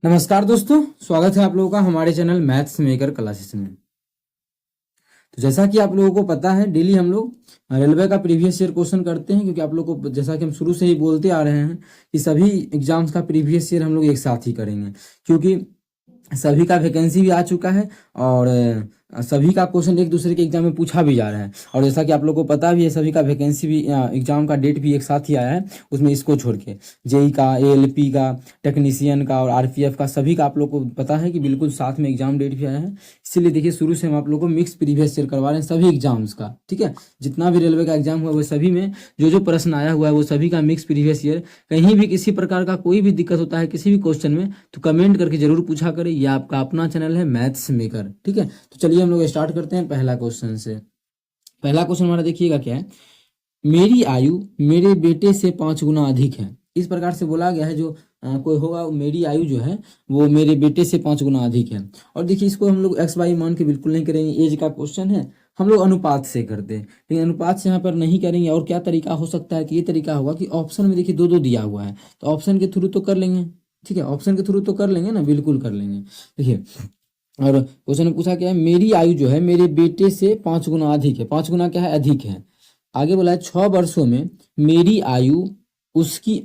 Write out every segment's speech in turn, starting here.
नमस्कार दोस्तों, स्वागत है आप लोगों का हमारे चैनल मैथ्स मेकर क्लासेस में। तो जैसा कि आप लोगों को पता है, डेली हम लोग रेलवे का प्रीवियस ईयर क्वेश्चन करते हैं, क्योंकि आप लोगों को जैसा कि हम शुरू से ही बोलते आ रहे हैं कि सभी एग्जाम्स का प्रीवियस ईयर हम लोग एक साथ ही करेंगे, क्योंकि सभी का वैकेंसी भी आ चुका है और सभी का क्वेश्चन एक दूसरे के एग्जाम में पूछा भी जा रहा है। और जैसा कि आप लोग को पता भी है, सभी का वैकेंसी भी एग्जाम का डेट भी एक साथ ही आया है, उसमें इसको छोड़ के जेई का, एएलपी का, टेक्नीशियन का और आरपीएफ का, सभी का आप लोग को पता है कि बिल्कुल साथ में एग्जाम डेट भी आया है। इसीलिए देखिए, शुरू से हम आप लोग को मिक्स प्रीवियस ईयर करवा रहे हैं सभी एग्जाम्स का। ठीक है, जितना भी रेलवे का एग्जाम हुआ वो सभी में जो प्रश्न आया हुआ है वो सभी का मिक्स प्रीवियस ईयर। कहीं भी किसी प्रकार का कोई भी दिक्कत होता है किसी भी क्वेश्चन में तो कमेंट करके जरूर पूछा करें। ये आपका अपना चैनल है मैथ्स मेकर। ठीक है, तो चलिए हम लोग स्टार्ट करते हैं पहला क्वेश्चन से। पहला क्वेश्चन हमारा देखिएगा क्या है। मेरी आयु मेरे बेटे से 5 गुना अधिक है। इस प्रकार से बोला गया है, जो कोई होगा, मेरी आयु जो है वो मेरे बेटे से 5 गुना अधिक है। और देखिए, इसको हम लोग एक्स वाई मान के बिल्कुल नहीं करेंगे, एज का क्वेश्चन है, हम लोग अनुपात से करते हैं। लेकिन अनुपात से यहाँ पर नहीं करेंगे। और क्या तरीका हो सकता है कि ये तरीका होगा कि ऑप्शन में देखिए 2-2 दिया हुआ है, तो ऑप्शन के थ्रू तो कर लेंगे। ठीक है, ऑप्शन के थ्रू तो कर लेंगे ना, बिल्कुल कर लेंगे। देखिए, और क्वेश्चन में पूछा क्या है, मेरी आयु जो है मेरे बेटे से 5 गुना अधिक है। 5 गुना क्या है, अधिक है। आगे बोला है 6 वर्षों में मेरी आयु उसकी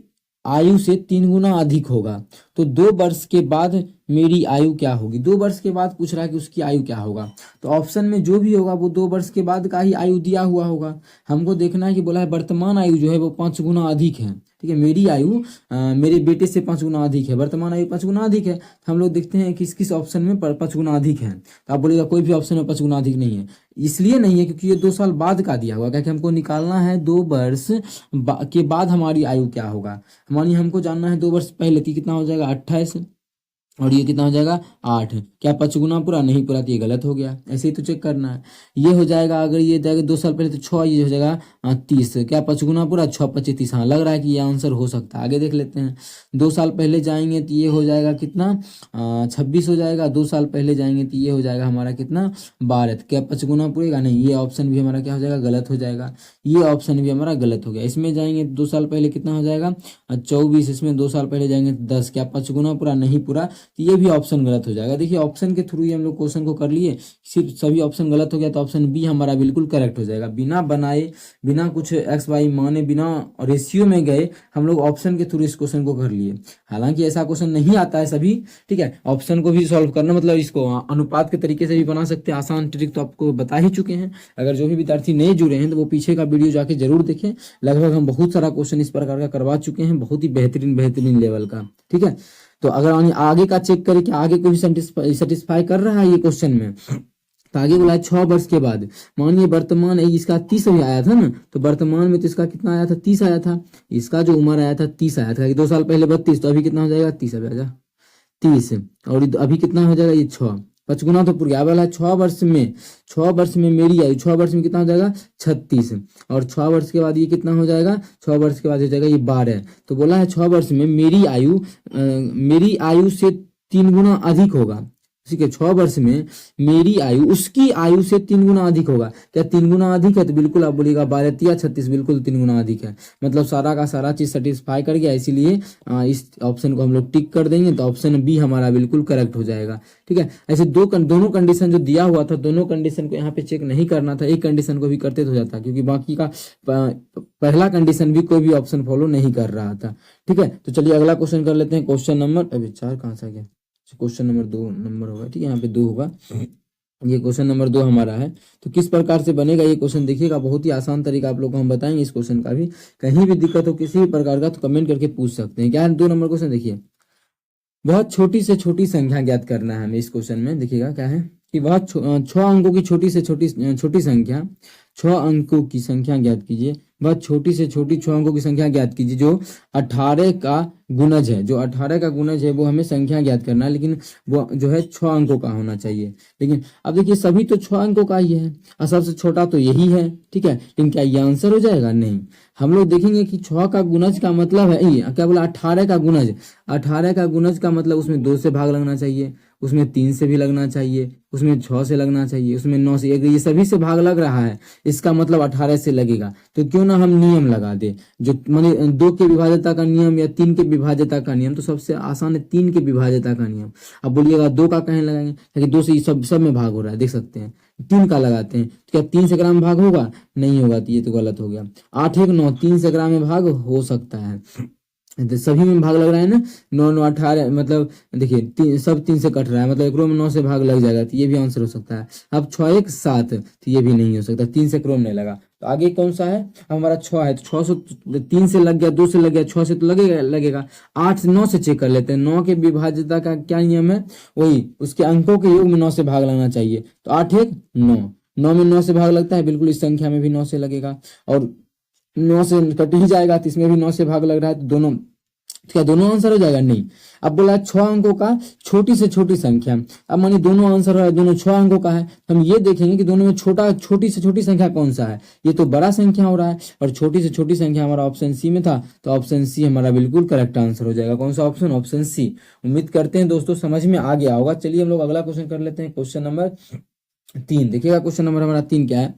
आयु से 3 गुना अधिक होगा, तो 2 वर्ष के बाद मेरी आयु क्या होगी। 2 वर्ष के बाद पूछ रहा है कि उसकी आयु क्या होगा, तो ऑप्शन में जो भी होगा वो 2 वर्ष के बाद का ही आयु दिया हुआ होगा। हमको देखना है कि बोला है वर्तमान आयु जो है वो 5 गुना अधिक है। ठीक है, मेरी आयु मेरे बेटे से 5 गुना अधिक है, वर्तमान आयु 5 गुना अधिक है। तो हम लोग देखते हैं किस किस ऑप्शन में 5 गुना अधिक है। तो आप बोलिएगा कोई भी ऑप्शन में 5 गुना अधिक नहीं है। इसलिए नहीं है क्योंकि ये 2 साल बाद का दिया हुआ, क्योंकि हमको निकालना है 2 वर्ष के बाद हमारी आयु क्या होगा। हमारी हमको जानना है 2 वर्ष पहले की कितना हो जाएगा, 28, और ये कितना हो जाएगा, 8। क्या 5 गुना पूरा, नहीं पूरा, तो ये गलत हो गया। ऐसे ही तो चेक करना है। ये हो जाएगा, अगर ये जाएगा 2 साल पहले तो 6, ये हो जाएगा 30। क्या 5 गुना पूरा, 6 25 30। हाँ, लग रहा है कि ये आंसर हो सकता है। आगे देख लेते हैं। 2 साल पहले जाएंगे तो ये हो जाएगा कितना, 26 हो जाएगा। 2 साल पहले जाएंगे तो ये हो जाएगा हमारा कितना, 12। क्या 5 गुना पूरेगा, नहीं, ये ऑप्शन भी हमारा क्या हो जाएगा, गलत हो जाएगा। ये ऑप्शन भी हमारा गलत हो गया। इसमें जाएंगे 2 साल पहले कितना हो जाएगा, 24। इसमें 2 साल पहले जाएंगे 10। क्या 5 गुना पूरा, नहीं पूरा, तो ये भी ऑप्शन गलत हो जाएगा। देखिए, ऑप्शन के थ्रू ही हम लोग क्वेश्चन को कर लिए, सिर्फ सभी ऑप्शन गलत हो गया तो ऑप्शन बी हमारा बिल्कुल करेक्ट हो जाएगा। बिना बनाए, बिना कुछ एक्स वाई माने, बिना रेशियो में गए हम लोग ऑप्शन के थ्रू इस क्वेश्चन को कर लिए। हालांकि ऐसा क्वेश्चन नहीं आता है सभी। ठीक है, ऑप्शन को भी सॉल्व करना मतलब इसको अनुपात के तरीके से भी बना सकते हैं। आसान ट्रिक तो आपको बता ही चुके हैं। अगर जो भी विद्यार्थी नए जुड़े हैं तो वो पीछे का वीडियो जाके जरूर देखें। लगभग हम बहुत सारा क्वेश्चन इस प्रकार का करवा चुके हैं, बहुत ही बेहतरीन लेवल का। ठीक है, तो अगर आगे का चेक करें कि आगे को भी सेटिस्फाई कर रहा है ये क्वेश्चन में, तो आगे बोला है 6 वर्ष के बाद। मानिए वर्तमान इसका 30 अभी आया था ना, तो वर्तमान में तो इसका कितना आया था, 30 आया था। इसका जो उम्र आया था 30 आया था। 2 साल पहले 32, तो अभी कितना हो जाएगा, 30 अभी आ जा 30। और अभी कितना हो जाएगा, ये 6। 5 गुना तो पूरा वाला है। 6 वर्ष में, 6 वर्ष में मेरी आयु, 6 वर्ष में कितना हो जाएगा, 36। और 6 वर्ष के बाद ये कितना हो जाएगा, 6 वर्ष के बाद हो जाएगा ये 12। तो बोला है 6 वर्ष में मेरी आयु से 3 गुना अधिक होगा। ठीक है, 6 वर्ष में मेरी आयु उसकी आयु से 3 गुना अधिक होगा। क्या 3 गुना अधिक है, तो बिल्कुल आप बोलिएगा 12 या 36, बिल्कुल 3 गुना अधिक है। मतलब सारा का सारा चीज सेटिस्फाई कर गया, इसीलिए इस ऑप्शन को हम लोग टिक कर देंगे, तो ऑप्शन बी हमारा बिल्कुल करेक्ट हो जाएगा। ठीक है, ऐसे दोनों कंडीशन जो दिया हुआ था, दोनों कंडीशन को यहाँ पे चेक नहीं करना था, एक कंडीशन को भी करते तो हो जाता, क्योंकि बाकी का पहला कंडीशन भी कोई भी ऑप्शन फॉलो नहीं कर रहा था। ठीक है, तो चलिए अगला क्वेश्चन कर लेते हैं। क्वेश्चन नंबर, अभी 4 कहाँ से आ गया, क्वेश्चन नंबर 2 नंबर होगा। ठीक है, यहाँ पे 2 होगा। ये क्वेश्चन नंबर 2 हमारा है। तो किस प्रकार से बनेगा ये क्वेश्चन देखिएगा, बहुत ही आसान तरीका आप लोग को हम बताएंगे इस क्वेश्चन का भी। कहीं भी दिक्कत हो किसी भी प्रकार का तो कमेंट करके पूछ सकते हैं। क्या है 2 नंबर क्वेश्चन, देखिए, बहुत छोटी से छोटी संख्या ज्ञात करना है हमें इस क्वेश्चन में। देखिएगा क्या है कि वह 6 अंकों की छोटी से छोटी संख्या, 6 अंकों की संख्या ज्ञात कीजिए। वह छोटी से छोटी 6 अंकों की संख्या ज्ञात कीजिए जो 18 का गुणज है। जो 18 का गुणज है वो हमें संख्या ज्ञात करना है, लेकिन वो जो है 6 अंकों का होना चाहिए। लेकिन अब देखिए, सभी तो 6 अंकों का ही है और सबसे छोटा तो यही है। ठीक है, लेकिन क्या ये आंसर हो जाएगा, नहीं। हम लोग देखेंगे कि 6 का गुणज का मतलब है, ये क्या बोला, 18 का गुणज। 18 का गुणज का मतलब उसमें 2 से भाग लगना चाहिए। उसमें 3 से भी लगना चाहिए, उसमें 6 से लगना चाहिए, उसमें 9 से, अगर ये सभी से भाग लग रहा है इसका मतलब 18 से लगेगा। तो क्यों ना हम नियम लगा दे, जो माने 2 के विभाज्यता का नियम या 3 के विभाज्यता का नियम, तो सबसे आसान है 3 के विभाज्यता का नियम। अब बोलिएगा 2 का कहीं लगाएंगे, क्योंकि 2 से ये सब में भाग हो रहा है, देख सकते हैं। 3 का लगाते हैं तो क्या 3 से ग्राम भाग होगा? नहीं होगा, तो ये तो गलत हो गया। 8 1 9, 3 से ग्राम में भाग हो सकता है, तो सभी में भाग लग रहा है ना। 9 9 18, मतलब देखिए सब 3 से कट रहा है, मतलब एक रो में 9 से भाग लग जाएगा, तो ये भी आंसर हो सकता है। अब 6 1 7, तो ये भी नहीं हो सकता, 3 से क्रोम नहीं लगा। तो आगे कौन सा है? अब हमारा 6 है, तो 6 से 3 से लग गया, 2 से लग गया, 6 से तो लगेगा। 8 से 9 से चेक कर लेते हैं। 9 के विभाज्यता का क्या नियम है? वही, उसके अंकों के योग में 9 से भाग लगना चाहिए। तो 8 1 9, 9 में 9 से भाग लगता है, बिल्कुल इस संख्या में भी 9 से लगेगा, और 9 से कट ही जाएगा, तो इसमें भी 9 से भाग लग रहा है, तो दोनों, क्या दोनों आंसर हो जाएगा? नहीं। अब बोला 6 अंकों का छोटी से छोटी संख्या। अब मानिए दोनों आंसर है, दोनों 6 अंकों का है, तो हम ये देखेंगे कि दोनों में छोटी से छोटी संख्या कौन सा है। ये तो बड़ा संख्या हो रहा है, और छोटी से छोटी संख्या हमारा ऑप्शन सी में था, तो ऑप्शन सी हमारा बिल्कुल करेक्ट आंसर हो जाएगा। कौन सा ऑप्शन? Option C. उम्मीद करते हैं दोस्तों समझ में आ गया होगा। चलिए हम लोग अगला क्वेश्चन कर लेते हैं, क्वेश्चन नंबर 3। देखिएगा क्वेश्चन नंबर हमारा 3 क्या है।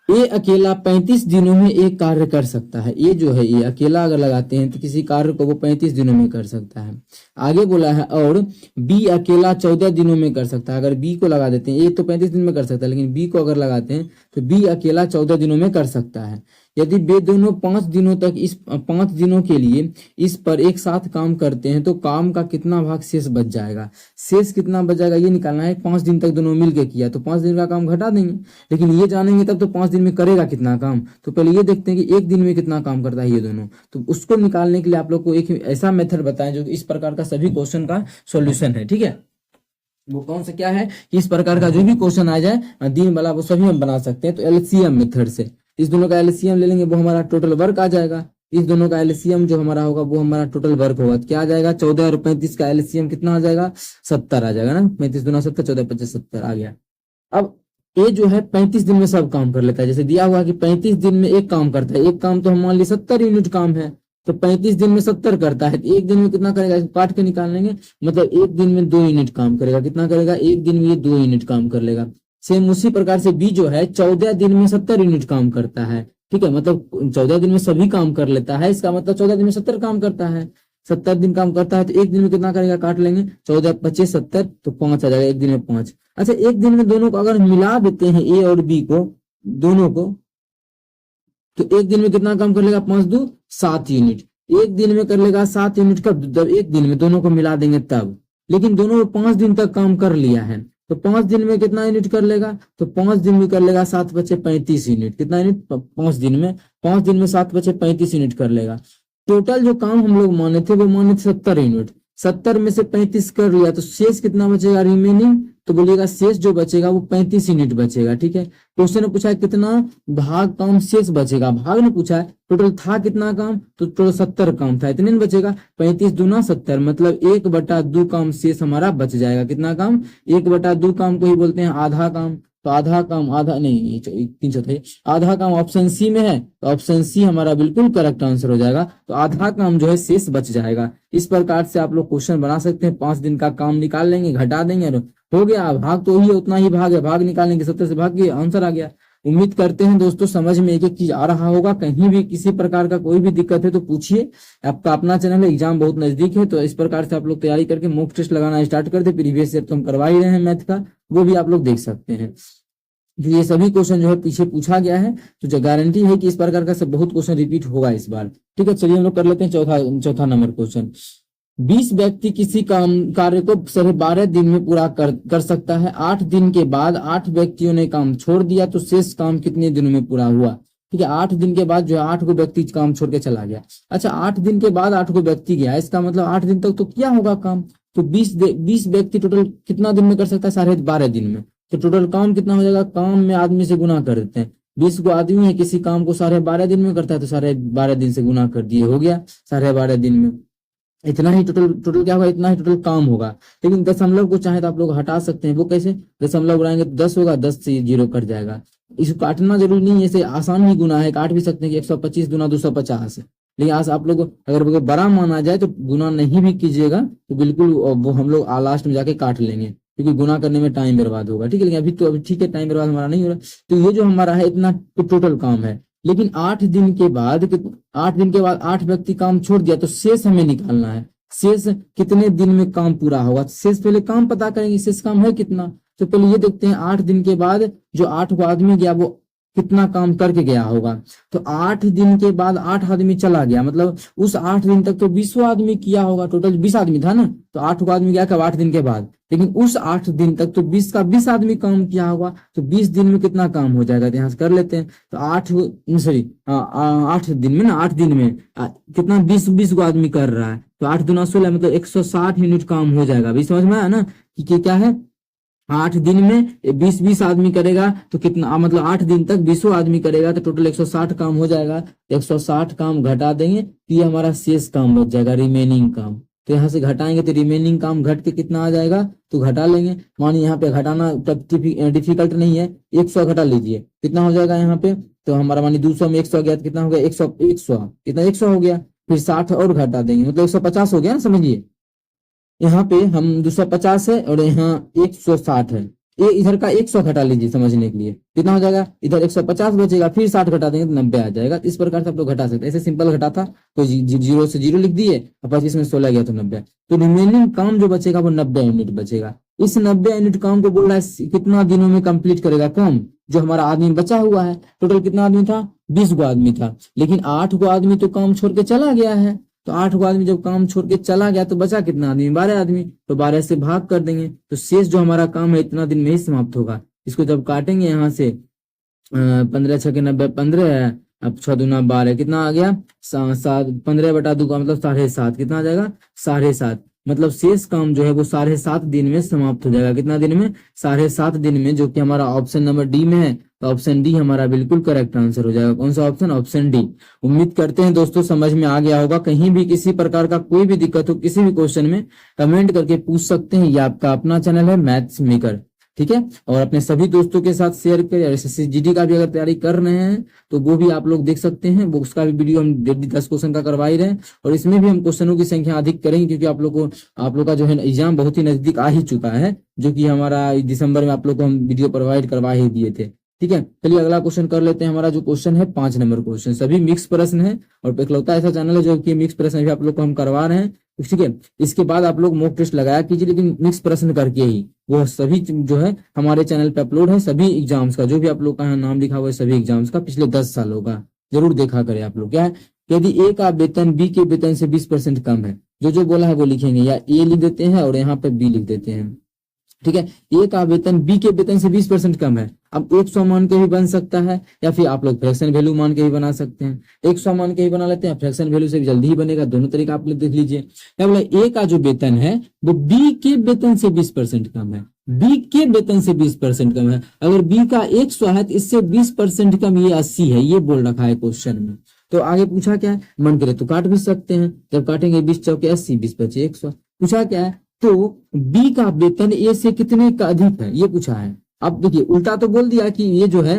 ए अकेला 35 दिनों में एक कार्य कर सकता है। ये जो है, ये अकेला अगर लगाते हैं तो किसी कार्य को वो 35 दिनों में कर सकता है। आगे बोला है, और बी अकेला 14 दिनों में कर सकता है। अगर बी को लगा देते हैं, ए तो 35 दिन में कर सकता है, लेकिन बी को अगर लगाते हैं तो बी अकेला 14 दिनों में कर सकता है। यदि वे दोनों 5 दिनों तक, इस 5 दिनों के लिए इस पर एक साथ काम करते हैं, तो काम का कितना भाग शेष बच जाएगा? शेष कितना बच जाएगा ये निकालना है। 5 दिन तक दोनों मिलके किया तो 5 दिन का काम घटा देंगे, लेकिन ये जानेंगे तब तो 5 दिन में करेगा कितना काम। तो पहले ये देखते हैं कि एक दिन में कितना काम करता है ये दोनों। तो उसको निकालने के लिए आप लोग को एक ऐसा मेथड बताएं जो इस प्रकार का सभी क्वेश्चन का सॉल्यूशन है, ठीक है। वो कौन सा क्या है कि इस प्रकार का जो भी क्वेश्चन आ जाए दिन वाला, वो सभी हम बना सकते हैं। तो एलसीएम मेथड से इस दोनों का एलसीएम ले लेंगे, वो हमारा टोटल वर्क आ जाएगा। इस दोनों का एलसीएम जो हमारा होगा वो हमारा टोटल वर्क होगा। तो क्या आ जाएगा? 14 और 35 का एलसीएम कितना आ जाएगा? 70 आ जाएगा ना। 35 दूना 70, 14 25 70 आ गया। अब ये जो है 35 दिन में सब काम कर लेता है। जैसे दिया हुआ कि 35 दिन में एक काम करता है, एक काम तो हम मान ली 70 यूनिट काम है, तो 35 दिन में 70 करता है, तो एक दिन में कितना करेगा? इसको काट के निकाल लेंगे, मतलब एक दिन में 2 यूनिट काम करेगा। कितना करेगा? एक दिन में ये 2 यूनिट काम कर लेगा। सेम उसी प्रकार से बी जो है 14 दिन में 70 यूनिट काम करता है, ठीक है। मतलब 14 दिन में सभी काम कर लेता है, इसका मतलब 14 दिन में 70 काम करता है। 70 दिन काम करता है, तो एक दिन में कितना करेगा? काट लेंगे, 14 25 70, तो 5 आ जाएगा, एक दिन में 5। अच्छा, एक दिन में दोनों को अगर मिला देते हैं, ए और बी को, दोनों को, तो एक दिन में कितना काम कर लेगा? 5 2 7 यूनिट। एक दिन में कर लेगा 7 यूनिट। कब? जब एक दिन में दोनों को मिला देंगे तब। लेकिन दोनों 5 दिन तक काम कर लिया है, तो 5 दिन में कितना यूनिट कर लेगा? तो 5 दिन में कर लेगा 7 बचे 35 यूनिट। कितना यूनिट? 5 दिन में, 5 दिन में 7 बचे 35 यूनिट कर लेगा। टोटल जो काम हम लोग माने थे वो माने थे 70 यूनिट। 70 में से 35 कर लिया, तो शेष कितना बचेगा रिमेनिंग? तो बोलिएगा शेष जो बचेगा वो 35 यूनिट बचेगा, ठीक है। क्वेश्चन ने पूछा है कितना भाग काम शेष बचेगा, भाग ने पूछा है। टोटल था कितना काम? तो टोटल 70 काम था, इतने में बचेगा। 35 दूना 70, मतलब 1/2 काम शेष हमारा बच जाएगा। कितना काम? 1/2 काम को ही बोलते हैं आधा काम। तो आधा काम, आधा नहीं, 3 चौथाई, आधा काम ऑप्शन सी में है, तो ऑप्शन सी हमारा बिल्कुल करेक्ट आंसर हो जाएगा। तो आधा काम जो है शेष बच जाएगा। इस प्रकार से आप लोग क्वेश्चन बना सकते हैं। 5 दिन का काम निकाल लेंगे, घटा देंगे, हो गया। भाग तो ही उतना ही भाग है, भाग निकालने के 70 से भाग के आंसर आ गया। उम्मीद करते हैं दोस्तों समझ में एक एक चीज आ रहा होगा। कहीं भी किसी प्रकार का कोई भी दिक्कत है तो पूछिए। आपका अपना चैनल है, एग्जाम बहुत नजदीक है, तो इस प्रकार से आप लोग तैयारी करके मॉक टेस्ट लगाना स्टार्ट कर दे। प्रीवियस ईयर तो हम करवा ही रहे हैं मैथ का, वो भी आप लोग देख सकते हैं। तो ये सभी क्वेश्चन जो है पीछे पूछा गया है, तो जो गारंटी है कि इस प्रकार का सब बहुत क्वेश्चन रिपीट होगा इस बार, ठीक है। चलिए हम लोग कर लेते हैं चौथा नंबर क्वेश्चन। 20 व्यक्ति किसी कार्य को 12.5 दिन में पूरा कर सकता है। 8 दिन के बाद 8 व्यक्तियों ने काम छोड़ दिया, तो शेष काम कितने दिनों में पूरा हुआ? ठीक है, 8 दिन के बाद जो है 8 को व्यक्ति काम छोड़ के चला गया। अच्छा, 8 दिन के बाद 8 को व्यक्ति गया, इसका मतलब 8 दिन तक तो किया होगा काम। तो 20 व्यक्ति टोटल कितना दिन में कर सकता है? 12.5 दिन में। तो टोटल काम कितना हो जाएगा? काम में आदमी से गुना कर देते हैं। 20 को आदमी है, किसी काम को 12.5 दिन में करता है, तो 12.5 दिन से गुना कर दिए, हो गया 12.5 दिन में। इतना ही टोटल क्या होगा? इतना ही टोटल काम होगा। लेकिन दशमलव को चाहे तो आप लोग हटा सकते हैं। वो कैसे? दशमलव उड़ाएंगे तो 10 होगा, 10 से 0 कट जाएगा। इसको काटना जरूरी नहीं है, इसे आसान ही गुना है, काट भी सकते हैं कि 125 दूना 250। लेकिन आज आप लोग अगर कोई बड़ा मान आ जाए तो गुना नहीं भी कीजिएगा, तो बिल्कुल वो हम लोग लास्ट में जाके काट लेंगे, क्योंकि गुना करने में टाइम बर्बाद होगा। ठीक है, लेकिन अभी ठीक है, टाइम बर्बाद हमारा नहीं हो रहा। तो ये जो हमारा है इतना तो टोटल काम है, लेकिन 8 दिन के बाद 8 दिन के बाद 8 व्यक्ति काम छोड़ दिया, तो शेष हमें निकालना है। शेष कितने दिन में काम पूरा होगा, शेष पहले काम पता करेंगे, शेष काम है कितना। तो पहले ये देखते हैं 8 दिन के बाद जो 8 को आदमी गया वो कितना काम करके गया होगा। तो 8 दिन के बाद 8 आदमी चला गया, मतलब उस 8 दिन तक तो 20 आदमी किया होगा, टोटल 20 आदमी था ना, तो 8 को आदमी गया कब, 8 दिन के बाद। लेकिन उस 8 दिन तक तो 20 का 20 आदमी काम किया होगा, तो 20 दिन में कितना काम हो जाएगा, तो यहाँ से कर लेते हैं। तो 8 दिन में ना, 8 दिन में कितना 20 को आदमी कर रहा है, तो 8 दूना 16, मतलब 160 यूनिट काम हो जाएगा। अभी समझ में आया ना कि क्या है, 8 दिन में 20 आदमी करेगा तो कितना, मतलब 8 दिन तक 20 आदमी करेगा तो टोटल 160 काम हो जाएगा। 160 काम घटा देंगे तो ये हमारा शेष काम बच जाएगा, रिमेनिंग काम। तो यहाँ से घटाएंगे तो रिमेनिंग काम घट के कितना आ जाएगा, तो घटा लेंगे। मानिए यहाँ पे घटाना डिफिकल्ट नहीं है, 100 घटा लीजिए, कितना हो जाएगा यहाँ पे, तो हमारा मानिए 200 में 100 गया तो कितना हो गया, 100 कितना 100 हो गया, फिर 60 और घटा देंगे, मतलब 150 हो गया, समझिए। यहाँ पे हम 250 है और यहाँ 160 है, ये इधर का 100 घटा लीजिए समझने के लिए, कितना हो जाएगा, इधर 150 बचेगा, फिर 60 घटा देंगे तो 90 आ जाएगा। इस प्रकार से आप लोग घटा सकते हैं, ऐसे सिंपल घटा था तो 0 से 0 लिख दिए, और 25 में 16 गया तो 90। तो रिमेनिंग काम जो बचेगा वो 90 यूनिट बचेगा। इस 90 यूनिट काम को बोल रहा है कितना दिनों में कंप्लीट करेगा काम, जो हमारा आदमी बचा हुआ है। टोटल कितना आदमी था, 20 गो आदमी था, लेकिन 8 गो आदमी तो काम छोड़ के चला गया है। तो 8 गो आदमी जब काम छोड़ के चला गया तो बचा कितना आदमी, 12 आदमी, तो 12 से भाग कर देंगे, तो शेष जो हमारा काम है इतना दिन में ही समाप्त होगा। इसको जब काटेंगे यहाँ से 15 छके 90, 15 है, अब 6 दूना 12, कितना आ गया 7, 15 बटा 2 का मतलब 7.5, कितना आ जाएगा 7.5, मतलब शेष काम जो है वो 7.5 दिन में समाप्त हो जाएगा। कितना दिन में, 7.5 दिन में, जो कि हमारा ऑप्शन नंबर डी में है। तो ऑप्शन डी हमारा बिल्कुल करेक्ट आंसर हो जाएगा। कौन सा ऑप्शन, ऑप्शन डी। उम्मीद करते हैं दोस्तों समझ में आ गया होगा। कहीं भी किसी प्रकार का कोई भी दिक्कत हो किसी भी क्वेश्चन में कमेंट करके पूछ सकते हैं। ये आपका अपना चैनल है मैथ्स मेकर, ठीक है। और अपने सभी दोस्तों के साथ शेयर करें। एसएससी जीडी का भी अगर तैयारी कर रहे हैं तो वो भी आप लोग देख सकते हैं, वो उसका भी वीडियो हम डेली 10 क्वेश्चन का करवा ही रहे हैं, और इसमें भी हम क्वेश्चनों की संख्या अधिक करेंगे, क्योंकि आप लोग का जो है एग्जाम बहुत ही नजदीक आ ही चुका है, जो कि हमारा दिसंबर में आप लोग को हम वीडियो प्रोवाइड करवा ही दिए थे। ठीक है, चलिए अगला क्वेश्चन कर लेते हैं। हमारा जो क्वेश्चन है 5 नंबर क्वेश्चन, सभी मिक्स प्रश्न है, और इकलौता ऐसा चैनल है जो कि मिक्स प्रश्न भी आप लोग को हम करवा रहे हैं। ठीक है, इसके बाद आप लोग मॉक टेस्ट लगाया कीजिए, लेकिन मिक्स प्रश्न करके ही। वो सभी जो है हमारे चैनल पे अपलोड है, सभी एग्जाम्स का, जो भी आप लोग का नाम लिखा हुआ है सभी एग्जाम्स का पिछले 10 सालों का, जरूर देखा करें आप लोग। क्या है, यदि ए का वेतन बी के वेतन से 20% कम है, जो बोला है वो लिखेंगे, या ए लिख देते हैं और यहाँ पे बी लिख देते हैं। ठीक है, ए का वेतन बी के वेतन से 20% कम है। अब 100 मान के भी बन सकता है, या फिर आप लोग फ्रैक्शन वैल्यू मान के भी बना सकते हैं। 100 मान के भी बना लेते हैं, फ्रैक्शन वैल्यू से भी जल्दी ही बनेगा। दोनों तरीका आप लोग देख लीजिए। क्या बोला, ए का जो वेतन है वो बी के वेतन से 20% कम है, बी के वेतन से 20% कम है। अगर बी का 100 है तो इससे 20% कम ये 80 है, ये बोल रखा है क्वेश्चन में। तो आगे पूछा क्या है, मन करे तो काट भी सकते हैं, जब काटेंगे 20 चौके 80, 20 बचे 100। पूछा क्या है, तो बी का वेतन ए से कितने का अधिक है, ये पूछा है। अब देखिए उल्टा तो बोल दिया कि ये जो है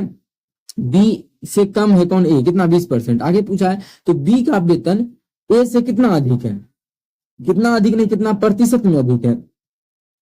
बी से कम है कौन, ए, कितना 20%। आगे पूछा है तो बी का वेतन ए से कितना अधिक है, कितना अधिक नहीं, कितना प्रतिशत में अधिक है,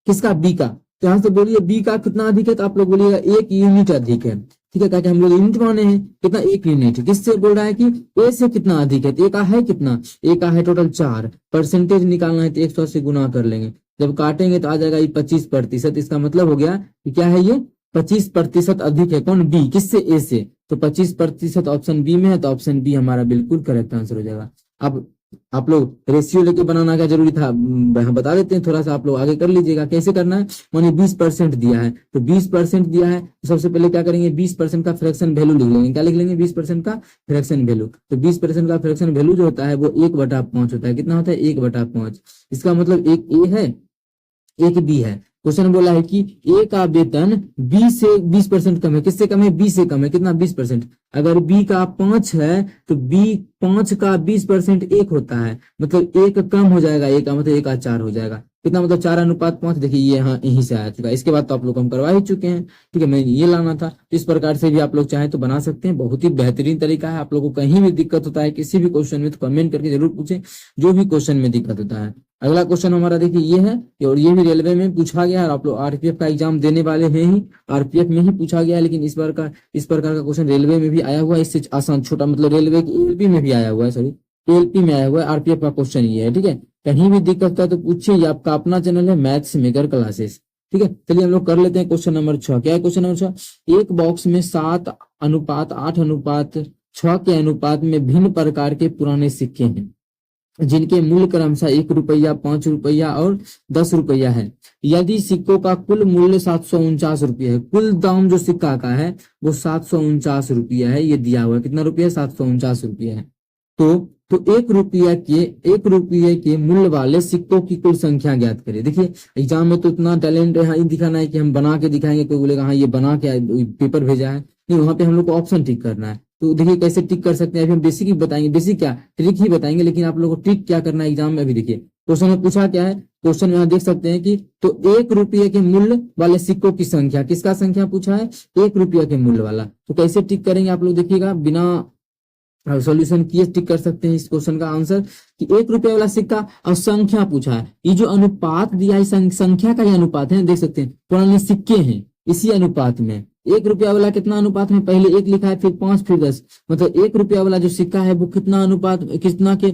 किसका, बी का। तो यहां से बोलिए बी का कितना अधिक है, तो आप लोग बोलिएगा 1 यूनिट अधिक है। ठीक है, क्या हम लोग यूनिट माने हैं, कितना 1 यूनिट। किससे बोल रहा है कि ए से कितना अधिक है, तो ए का है कितना, ए का है टोटल 4, परसेंटेज निकालना है तो 100 से गुना कर लेंगे, जब काटेंगे तो आ जाएगा ये 25%। इसका मतलब हो गया कि क्या है, ये 25% अधिक है कौन, बी, किससे, ए से। तो 25% ऑप्शन बी में है, तो ऑप्शन बी हमारा बिल्कुल करेक्ट आंसर हो जाएगा। अब आप लोग रेशियो लेके बनाना क्या जरूरी था, बता देते हैं, थोड़ा सा आप लोग आगे कर लीजिएगा। कैसे करना है, मानिए 20% दिया है, तो 20% दिया है तो सबसे पहले क्या करेंगे, 20% का फ्रैक्शन वैल्यू लिख लेंगे। क्या लिख लेंगे, 20% का फ्रैक्शन वैल्यू। तो 20% का फ्रैक्शन वैल्यू जो होता है वो 1/5 होता है। कितना होता है, 1/5। इसका मतलब एक ए है एक बी है। क्वेश्चन बोला है कि ए का वेतन बी से 20% कम है, किससे कम है, बी से कम है, कितना 20%। अगर बी का 5 है तो बी 5 का 20% 1 होता है, मतलब 1 कम हो जाएगा, ए का मतलब 1 का 4 हो जाएगा। कितना मतलब 4:5। देखिए ये यहाँ यहीं से आ चुका है। इसके बाद तो आप लोग हम करवा ही चुके हैं, ठीक है। मैं ये लाना था, इस प्रकार से भी आप लोग चाहें तो बना सकते हैं। बहुत ही बेहतरीन तरीका है। आप लोगों को कहीं भी दिक्कत होता है किसी भी क्वेश्चन में तो कमेंट करके जरूर पूछें, जो भी क्वेश्चन में दिक्कत होता है। अगला क्वेश्चन हमारा देखिए ये है, और ये भी रेलवे में पूछा गया है, और आप लोग आरपीएफ का एग्जाम देने वाले हैं ही, आरपीएफ में ही पूछा गया है। लेकिन इस प्रकार का क्वेश्चन रेलवे में भी आया हुआ है, इससे आसान छोटा, मतलब रेलवे की एलपी में भी आया हुआ है, सॉरी एलपी में आया हुआ है। आरपीएफ का क्वेश्चन ये है, ठीक है। कहीं भी दिक्कत है तो पूछिए। ये आपका अपना चैनल है मैथ्स मेकर क्लासेस, ठीक है। चलिए हम लोग कर लेते हैं क्वेश्चन नंबर 6। क्या है क्वेश्चन नंबर 6? एक बॉक्स में 7:8:6 के अनुपात में भिन्न प्रकार के पुराने सिक्के हैं, जिनके मूल्य क्रमशः 1 रुपया, 5 रुपया और 10 रुपया है। यदि सिक्कों का कुल मूल्य 749 रुपया है, कुल दाम जो सिक्का का है वो 749 रुपया है, ये दिया हुआ है। कितना रुपया? 749 रुपया है। तो 1 रुपये के मूल्य वाले सिक्कों की कुल संख्या ज्ञात करें। देखिए एग्जाम में तो इतना टैलेंट है, दिखाना है कि हम बना के दिखाएंगे, कोई बोलेगा हाँ ये बना के पेपर भेजा है, नहीं, वहां पे हम लोग को ऑप्शन टिक करना है। तो देखिए कैसे टिक कर सकते हैं, अभी हम बेसिक ही बताएंगे, बेसिक क्या ट्रिक ही बताएंगे, लेकिन आप लोगों को ट्रिक क्या करना है एग्जाम में। अभी देखिए क्वेश्चन में पूछा क्या है, क्वेश्चन में यहाँ देख सकते हैं कि तो 1 रुपये के मूल्य वाले सिक्कों की संख्या, किसका संख्या पूछा है? 1 रुपये के मूल्य वाला। तो कैसे टिक करेंगे आप लोग देखिएगा, बिना सॉल्यूशन किए टिक कर सकते हैं इस क्वेश्चन का आंसर कि 1 रुपये वाला सिक्का और संख्या पूछा है। ये जो अनुपात दिया है संख्या का ही अनुपात है, देख सकते हैं पुराने सिक्के हैं इसी अनुपात में। 1 रुपया वाला कितना अनुपात में? पहले 1 लिखा है, फिर 5, फिर 10, मतलब 1 रुपया वाला जो सिक्का है वो कितना अनुपात, कितना के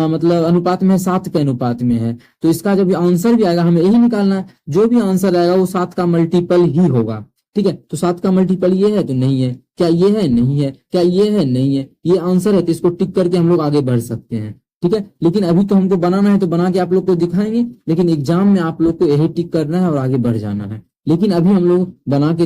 मतलब अनुपात में है? 7 के अनुपात में है। तो इसका जब आंसर भी आएगा हमें यही निकालना है, जो भी आंसर आएगा वो 7 का मल्टीपल ही होगा, ठीक है। तो 7 का मल्टीपल ये है तो नहीं है, क्या ये है? नहीं है, क्या ये है? नहीं है, ये आंसर है। तो इसको टिक करके हम लोग आगे बढ़ सकते हैं, ठीक है। लेकिन अभी तो हमको बनाना है, तो बना के आप लोग को दिखाएंगे, लेकिन एग्जाम में आप लोग को यही टिक करना है और आगे बढ़ जाना है। लेकिन अभी हम लोग बनाते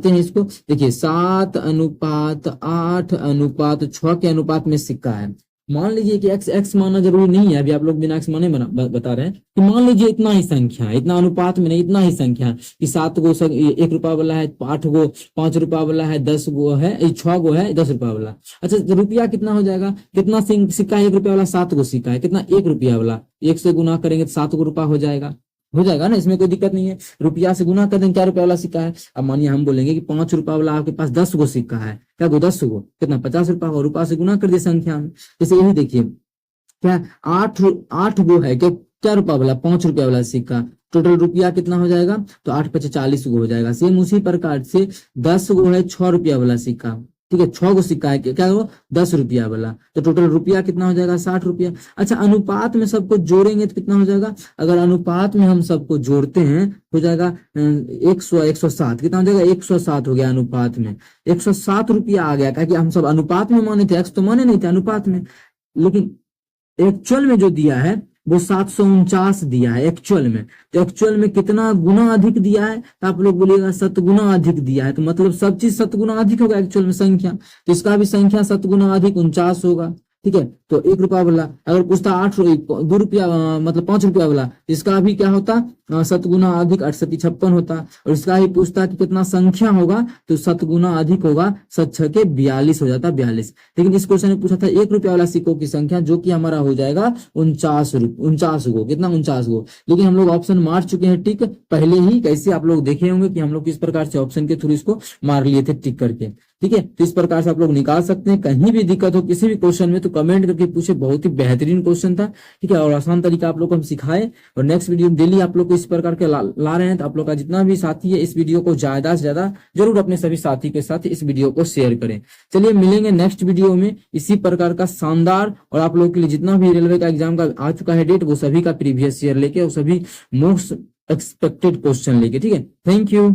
हैं इसको। देखिए 7:8:6 के अनुपात में सिक्का है। मान लीजिए कि x मानना जरूरी नहीं है, अभी आप लोग बिना x माने बता रहे हैं कि मान लीजिए इतना ही संख्या है, इतना अनुपात में नहीं, इतना ही संख्या कि 7 गो 1 रुपया वाला है, 8 गो 5 रुपया वाला है, 10 गो है, 6 गो है 10 रुपया वाला। अच्छा तो रुपया कितना हो जाएगा? कितना सिक्का है 1 रुपया वाला? 7 गो सिक्का है। कितना? 1 रुपया वाला। 1 से गुना करेंगे तो 7 गो रुपया हो जाएगा ना, इसमें कोई दिक्कत नहीं है। रुपया से गुना कर देंगे, क्या रुपया वाला सिक्का है। अब मानिए हम बोलेंगे कि 5 रुपया वाला आपके पास 10 गो सिक्का है, क्या गो? 10 गो, कितना? 50 रुपया हो। रुपया से गुना कर दिए संख्या में। जैसे यही देखिए क्या 8 गो है, क्या रुपया वाला? 5 रुपया वाला सिक्का। टोटल रुपया कितना हो जाएगा? तो 8×5 40 गो हो जाएगा। सेम उसी प्रकार से 10 गो है 6 रुपया वाला सिक्का, ठीक है। 6 गो सिक्का है, क्या वो? 10 रुपया वाला। तो टोटल रुपया कितना हो जाएगा? 60 रुपया। अच्छा अनुपात में सबको जोड़ेंगे तो कितना हो जाएगा? अगर अनुपात में हम सबको जोड़ते हैं हो जाएगा 107। कितना हो जाएगा? 107 हो गया अनुपात में। 107 रुपया आ गया, क्या हम सब अनुपात में माने थे, एक्स तो माने नहीं थे अनुपात में, लेकिन एक्चुअल में जो दिया है वो 749 दिया है एक्चुअल में। तो एक्चुअल में कितना गुना अधिक दिया है? तो आप लोग बोलिएगा 7 गुना अधिक दिया है। तो मतलब सब चीज 7 गुना अधिक होगा एक्चुअल में संख्या, तो इसका भी संख्या 7 गुना अधिक 49 होगा, ठीक है। तो 1 रुपया वाला अगर पूछता 2 रुपया मतलब 5 रुपया वाला, इसका भी क्या होता? 7 गुना अधिक 8×7=56 होता। और इसका ही पूछता कि कितना संख्या होगा, तो 7 गुना अधिक होगा, 7×6 = 42 हो जाता, 42। लेकिन इस क्वेश्चन में पूछा था 1 रुपया वाला सिक्कों की संख्या, जो कि हमारा हो जाएगा 49 गो। कितना? 49 गो। लेकिन हम लोग ऑप्शन मार चुके हैं टिक पहले ही। कैसे आप लोग देखे होंगे कि हम लोग किस प्रकार से ऑप्शन के थ्रू इसको मार लिए थे टिक करके, ठीक है। तो इस प्रकार से आप लोग निकाल सकते हैं। कहीं भी दिक्कत हो किसी भी क्वेश्चन में तो कमेंट करके पूछे, बहुत ही बेहतरीन क्वेश्चन था, ठीक है। और आसान तरीका आप लोग को हम सिखाए, और नेक्स्ट वीडियो डेली आप लोग को इस प्रकार के ला रहे हैं। तो आप लोग का जितना भी साथी है इस वीडियो को ज्यादा से ज्यादा जरूर अपने सभी साथी के साथ इस वीडियो को शेयर करें। चलिए मिलेंगे नेक्स्ट वीडियो में इसी प्रकार का शानदार, और आप लोगों के लिए जितना भी रेलवे का एग्जाम का आ चुका है डेट, वो सभी का प्रीवियस ईयर लेके और सभी मोस्ट एक्सपेक्टेड क्वेश्चन लेके, ठीक है। Thank you.